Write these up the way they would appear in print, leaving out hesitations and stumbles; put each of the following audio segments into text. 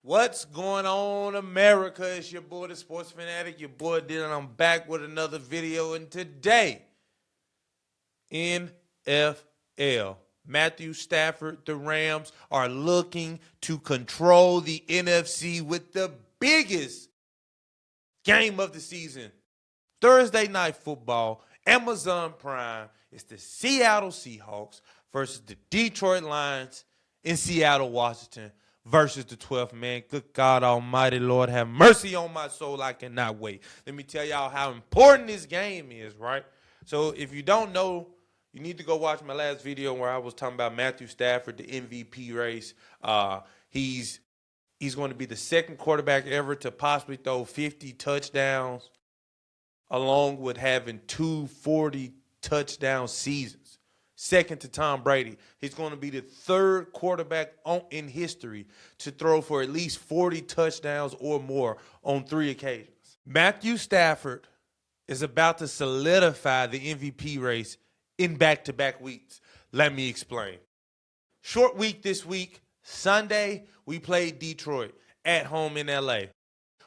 What's going on, America? It's your boy, the Sports Fanatic, your boy Dylan. I'm back with another video, and today, NFL. Matthew Stafford, the Rams, are looking to control the NFC with the biggest game of the season. Thursday Night Football, Amazon Prime. It's the Seattle Seahawks versus the Detroit Lions in Seattle, Washington, versus the 12th man. Good God Almighty, Lord, have mercy on my soul. I cannot wait. Let me tell y'all how important this game is, right? So if you don't know, you need to go watch my last video where I was talking about Matthew Stafford, the MVP race. He's going to be the second quarterback ever to possibly throw 50 touchdowns, along with having 240 touchdown seasons. Second to Tom Brady. He's going to be the third quarterback in history to throw for at least 40 touchdowns or more on 3 occasions. Matthew Stafford is about to solidify the MVP race in back-to-back weeks. Let me explain. Short week this week. Sunday, we played Detroit at home in LA.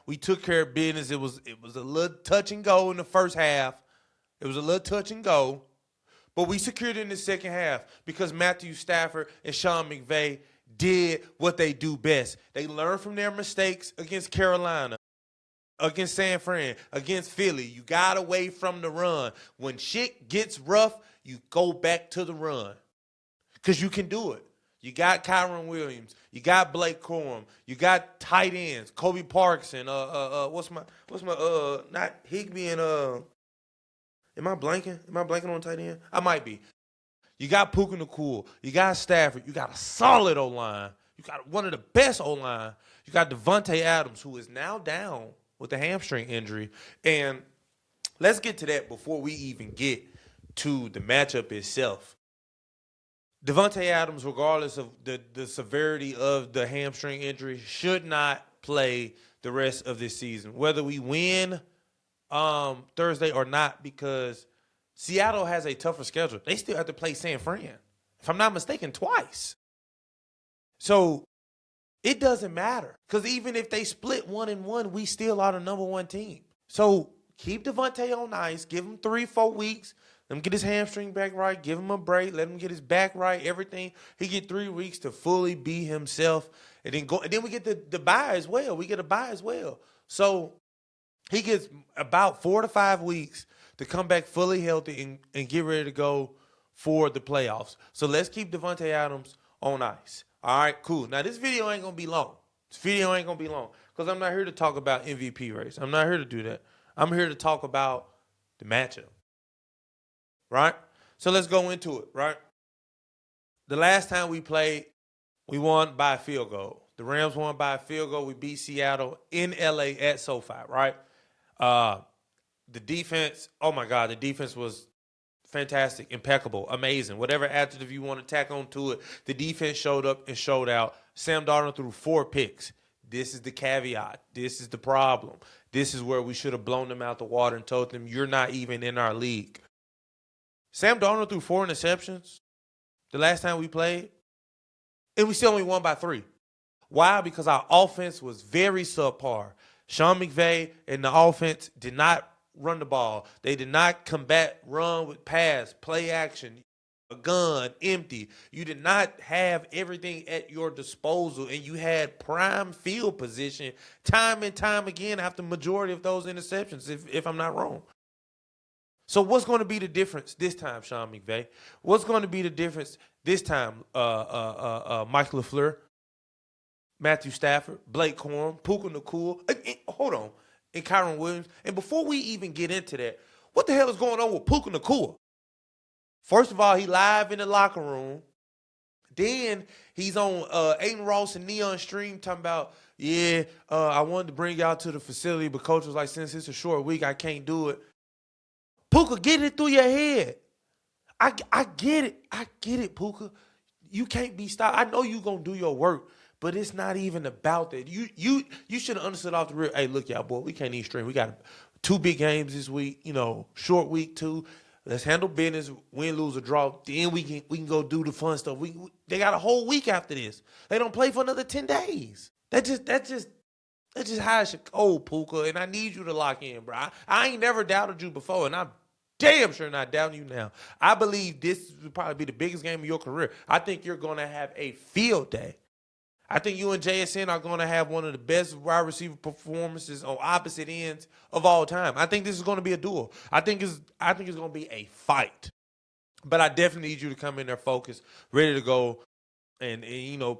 We took care of business. It was a little touch and go in the first half. It was a little touch and go. But we secured it in the second half because Matthew Stafford and Sean McVay did what they do best. They learned from their mistakes against Carolina, against San Fran, against Philly. You got away from the run. When shit gets rough, you go back to the run because you can do it. You got Kyron Williams. You got Blake Corum. You got tight ends, Kobe Parkinson. Not Higbee and Am I blanking? Am I blanking on tight end? I might be. You got Puka Nacua. You got Stafford. You got a solid O-line. You got one of the best O-line. You got Devontae Adams, who is now down with a hamstring injury. And let's get to that before we even get to the matchup itself. Devontae Adams, regardless of the severity of the hamstring injury, should not play the rest of this season. Whether we win Thursday or not, because Seattle has a tougher schedule. They still have to play San Fran, if I'm not mistaken, twice. So it doesn't matter, because even if they split 1-1, we still are the number one team. So keep Devontae on ice. Give him 3-4 weeks. Let him get his hamstring back right. Give him a break. Let him get his back right. Everything. He get 3 weeks to fully be himself, and then go. And then we get the bye as well. We get a bye as well. So he gets about 4 to 5 weeks to come back fully healthy and get ready to go for the playoffs. So let's keep Devontae Adams on ice. All right, cool. Now, this video ain't going to be long. Because I'm not here to talk about MVP race. I'm not here to do that. I'm here to talk about the matchup. Right? So let's go into it, right? The last time we played, we won by a field goal. The Rams won by a field goal. We beat Seattle in LA at SoFi, right? The defense, oh my God, the defense was fantastic, impeccable, amazing. Whatever adjective you want to tack onto it, the defense showed up and showed out. Sam Darnold threw 4 picks. This is the caveat. This is the problem. This is where we should have blown them out the water and told them, you're not even in our league. Sam Darnold threw 4 interceptions the last time we played, and we still only won by 3. Why? Because our offense was very subpar. Sean McVay and the offense did not run the ball. They did not combat run with pass, play action, a gun, empty. You did not have everything at your disposal, and you had prime field position time and time again after the majority of those interceptions, if I'm not wrong. So what's going to be the difference this time, Sean McVay? What's going to be the difference this time, Mike LaFleur, Matthew Stafford, Blake Corum, Puka Nacua, and Kyron Williams? And before we even get into that, what the hell is going on with Puka Nacua? First of all, he live in the locker room. Then he's on Aiden Ross and Neon Stream talking about, I wanted to bring y'all to the facility, but coach was like, since it's a short week, I can't do it. Puka, get it through your head. I get it. I get it, Puka. You can't be stopped. I know you're going to do your work, but it's not even about that. You should have understood off the rip. Hey, look, y'all, boy, we can't even stream. We got 2 big games this week, short week 2. Let's handle business, win, lose, or draw. Then we can go do the fun stuff. They got a whole week after this. They don't play for another 10 days. That's just how it should go, Puka. And I need you to lock in, bro. I ain't never doubted you before, and I'm damn sure not doubting you now. I believe this will probably be the biggest game of your career. I think you're going to have a field day. I think you and JSN are going to have one of the best wide receiver performances on opposite ends of all time. I think this is going to be a duel. I think it's going to be a fight. But I definitely need you to come in there focused, ready to go, and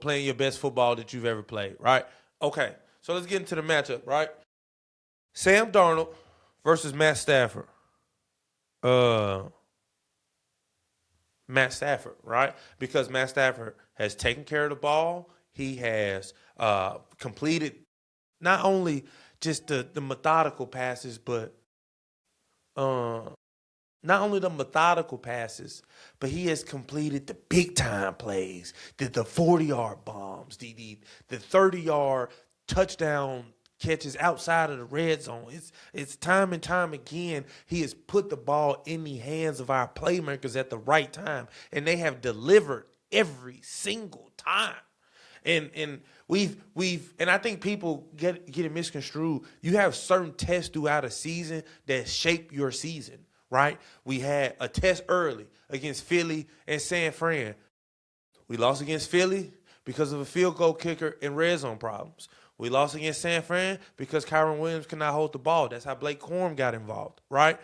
playing your best football that you've ever played, right? Okay, so let's get into the matchup, right? Sam Darnold versus Matt Stafford. Matt Stafford, right? Because Matt Stafford has taken care of the ball. He has completed not only just the methodical passes, but not only the methodical passes, but he has completed the big time plays, the 40-yard bombs, the 30-yard touchdown catches outside of the red zone. It's time and time again he has put the ball in the hands of our playmakers at the right time, and they have delivered every single time. And we've and I think people get it misconstrued. You have certain tests throughout a season that shape your season, right? We had a test early against Philly and San Fran. We lost against Philly because of a field goal kicker and red zone problems. We lost against San Fran because Kyron Williams could not hold the ball. That's how Blake Corum got involved, right?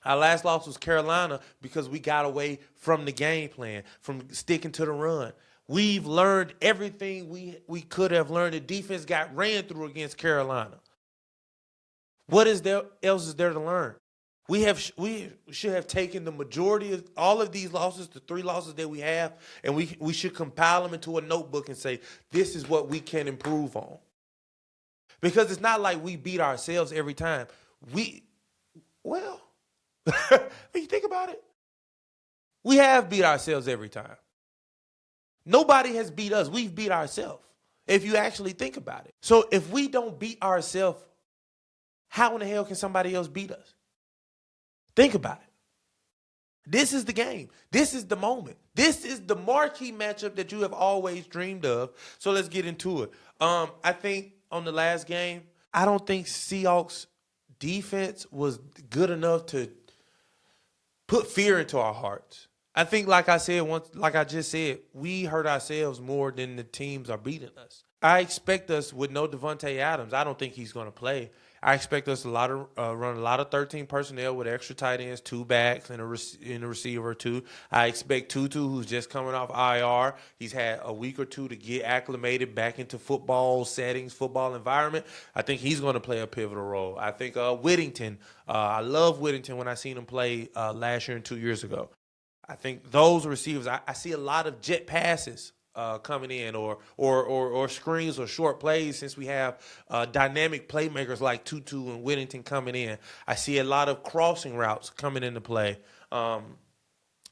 Our last loss was Carolina because we got away from the game plan, from sticking to the run. We've learned everything we could have learned. The defense got ran through against Carolina. What else is there to learn? We should have taken the majority of all of these losses, the 3 losses that we have, and we should compile them into a notebook and say, this is what we can improve on. Because it's not like we beat ourselves every time. When you think about it, we have beat ourselves every time. Nobody has beat us. We've beat ourselves, if you actually think about it. So if we don't beat ourselves, how in the hell can somebody else beat us? Think about it. This is the game. This is the moment. This is the marquee matchup that you have always dreamed of. So let's get into it. I think on the last game, I don't think Seahawks defense was good enough to put fear into our hearts. I think, like I just said, we hurt ourselves more than the teams are beating us. I expect us with no Devontae Adams. I don't think he's going to play. I expect us run a lot of 13 personnel with extra tight ends, 2 backs, and a receiver or 2. I expect Tutu, who's just coming off IR. He's had a week or 2 to get acclimated back into football settings, football environment. I think he's going to play a pivotal role. I think Whittington. I love Whittington when I seen him play last year and 2 years ago. I think those receivers. I see a lot of jet passes coming in, or screens or short plays, since we have dynamic playmakers like Tutu and Whittington coming in. I see a lot of crossing routes coming into play.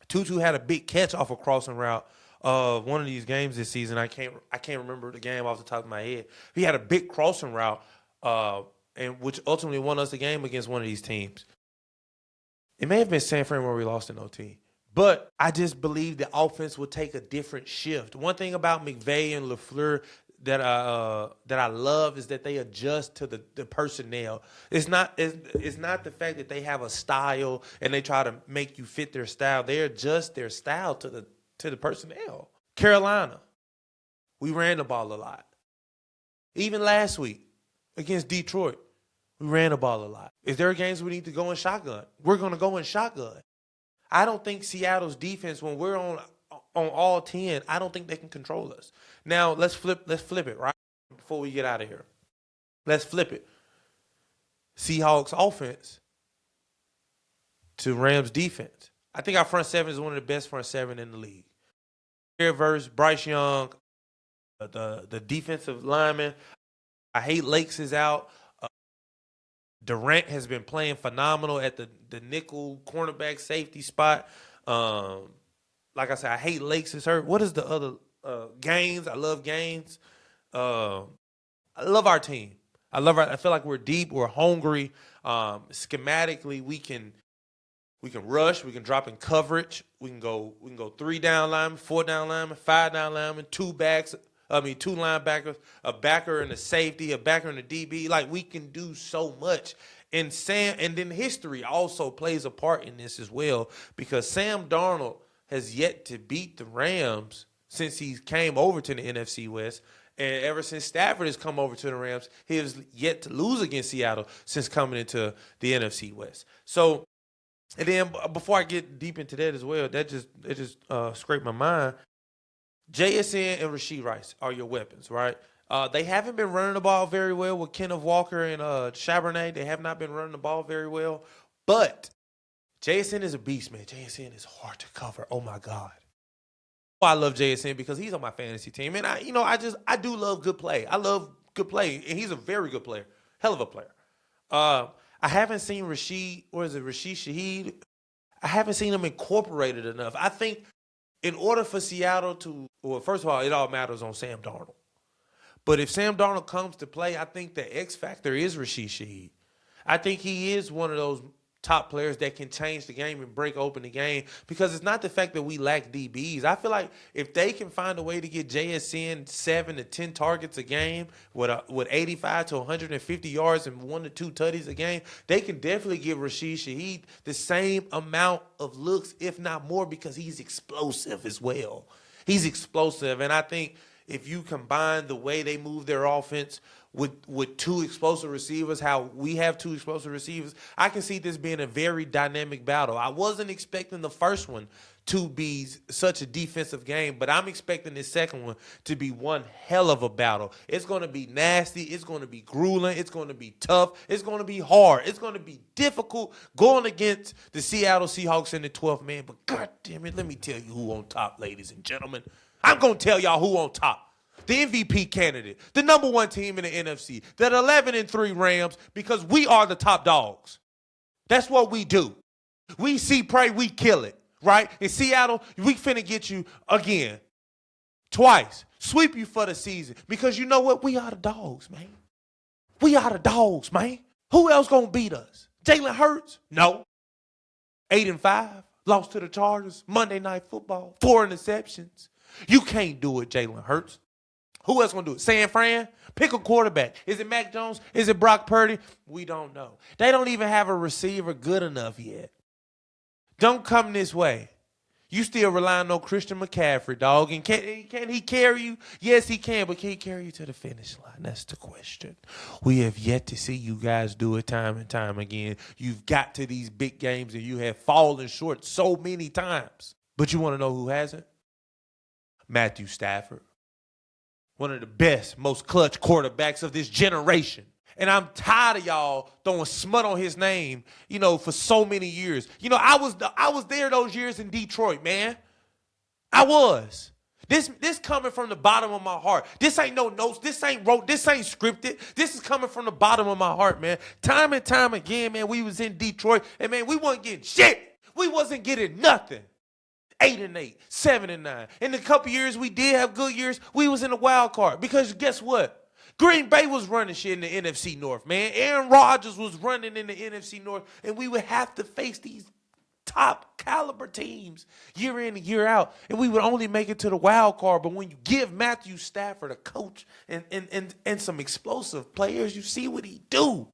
Tutu had a big catch off a crossing route one of these games this season. I can't remember the game off the top of my head. He had a big crossing route, and which ultimately won us the game against one of these teams. It may have been San Fran where we lost in OT. But I just believe the offense will take a different shift. One thing about McVay and LaFleur that I love is that they adjust to the personnel. It's not the fact that they have a style and they try to make you fit their style. They adjust their style to the personnel. Carolina, we ran the ball a lot. Even last week against Detroit, we ran the ball a lot. Is there games we need to go in shotgun? We're going to go in shotgun. I don't think Seattle's defense, when we're on all 10, I don't think they can control us. Now, let's flip it, right? Before we get out of here. Let's flip it. Seahawks offense to Rams defense. I think our front seven is one of the best front seven in the league. Here versus Bryce Young, the defensive lineman. I hate Lakes is out. Durant has been playing phenomenal at the nickel cornerback safety spot. Like I said, I hate Lakes is hurt. What is the other Gaines? I love Gaines. I love our team. I feel like we're deep. We're hungry. Schematically, we can rush. We can drop in coverage. We can go 3 down linemen, 4 down linemen, 5 down linemen, 2 backs, Two linebackers, a backer and a safety, a backer and a DB. Like, we can do so much. And then history also plays a part in this as well, because Sam Darnold has yet to beat the Rams since he came over to the NFC West. And ever since Stafford has come over to the Rams, he has yet to lose against Seattle since coming into the NFC West. So, and then before I get deep into that as well, it just scraped my mind. JSN and Rashee Rice are your weapons, right? They haven't been running the ball very well with Kenneth Walker and Charbonnet. They have not been running the ball very well. But JSN is a beast, man. JSN is hard to cover. Oh, my God. I love JSN because he's on my fantasy team. And I do love good play. I love good play. And he's a very good player. Hell of a player. I haven't seen Rashid Shaheed. I haven't seen him incorporated enough. I think in order for Seattle first of all, it all matters on Sam Darnold. But if Sam Darnold comes to play, I think the X factor is Rashid Shaheed. I think he is one of those top players that can change the game and break open the game, because it's not the fact that we lack DBs. I feel like if they can find a way to get JSN 7 to 10 targets a game with 85 to 150 yards and 1 to 2 tutties a game, they can definitely give Rashid Shaheed the same amount of looks, if not more, because he's explosive as well. He's explosive, and I think if you combine the way they move their offense with two explosive receivers, how we have two explosive receivers, I can see this being a very dynamic battle. I wasn't expecting the first one to be such a defensive game, but I'm expecting this second one to be one hell of a battle. It's going to be nasty. It's going to be grueling. It's going to be tough. It's going to be hard. It's going to be difficult going against the Seattle Seahawks in the 12th man. But God damn it, let me tell you who on top, ladies and gentlemen. I'm going to tell y'all who on top. The MVP candidate, the number one team in the NFC, that 11-3 Rams, because we are the top dogs. That's what we do. We see prey, we kill it, right? In Seattle, we finna get you again, twice, sweep you for the season, because you know what? We are the dogs, man. We are the dogs, man. Who else gonna beat us? Jalen Hurts? No. 8-5, lost to the Chargers, Monday Night Football, 4 interceptions. You can't do it, Jalen Hurts. Who else going to do it? San Fran? Pick a quarterback. Is it Mac Jones? Is it Brock Purdy? We don't know. They don't even have a receiver good enough yet. Don't come this way. You still rely on no Christian McCaffrey, dog. And can he carry you? Yes, he can, but can he carry you to the finish line? That's the question. We have yet to see you guys do it time and time again. You've got to these big games and you have fallen short so many times. But you want to know who hasn't? Matthew Stafford. One of the best, most clutch quarterbacks of this generation. And I'm tired of y'all throwing smut on his name, for so many years. I was there those years in Detroit, man. I was. This coming from the bottom of my heart. This ain't no notes. This ain't scripted. This is coming from the bottom of my heart, man. Time and time again, man, we was in Detroit, and, man, we wasn't getting shit. We wasn't getting nothing. 8-8, 7-9. In the couple years we did have good years, we was in the wild card. Because guess what? Green Bay was running shit in the NFC North, man. Aaron Rodgers was running in the NFC North, and we would have to face these top caliber teams year in and year out, and we would only make it to the wild card. But when you give Matthew Stafford a coach and some explosive players, you see what he do.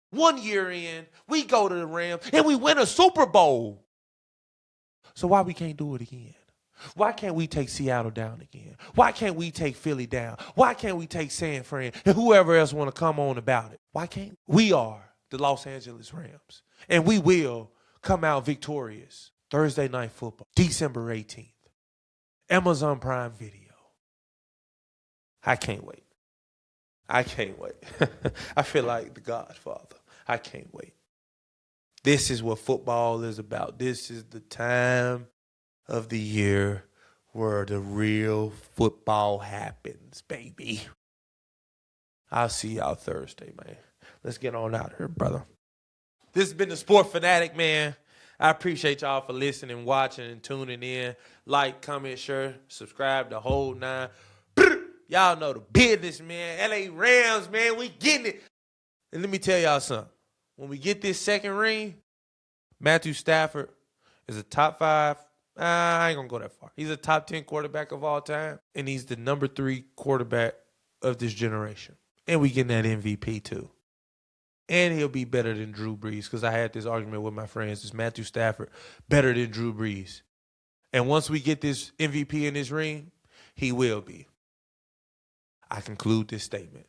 1 year in, we go to the Rams, and we win a Super Bowl. So why we can't do it again? Why can't we take Seattle down again? Why can't we take Philly down? Why can't we take San Fran and whoever else want to come on about it? Why can't we? Are the Los Angeles Rams, and we will come out victorious. Thursday Night Football, December 18th. Amazon Prime Video. I can't wait. I can't wait. I feel like the Godfather. I can't wait. This is what football is about. This is the time of the year where the real football happens, baby. I'll see y'all Thursday, man. Let's get on out here, brother. This has been the Sport Fanatic, man. I appreciate y'all for listening, watching, and tuning in. Like, comment, share, subscribe, the whole 9. Y'all know the business, man. LA Rams, man. We getting it. And let me tell y'all something. When we get this second ring, Matthew Stafford is a top 5 I ain't going to go that far. He's a top 10 quarterback of all time, and he's the number 3 quarterback of this generation. And we getting that MVP too. And he'll be better than Drew Brees, because I had this argument with my friends. Is Matthew Stafford better than Drew Brees? And once we get this MVP in this ring, he will be. I conclude this statement.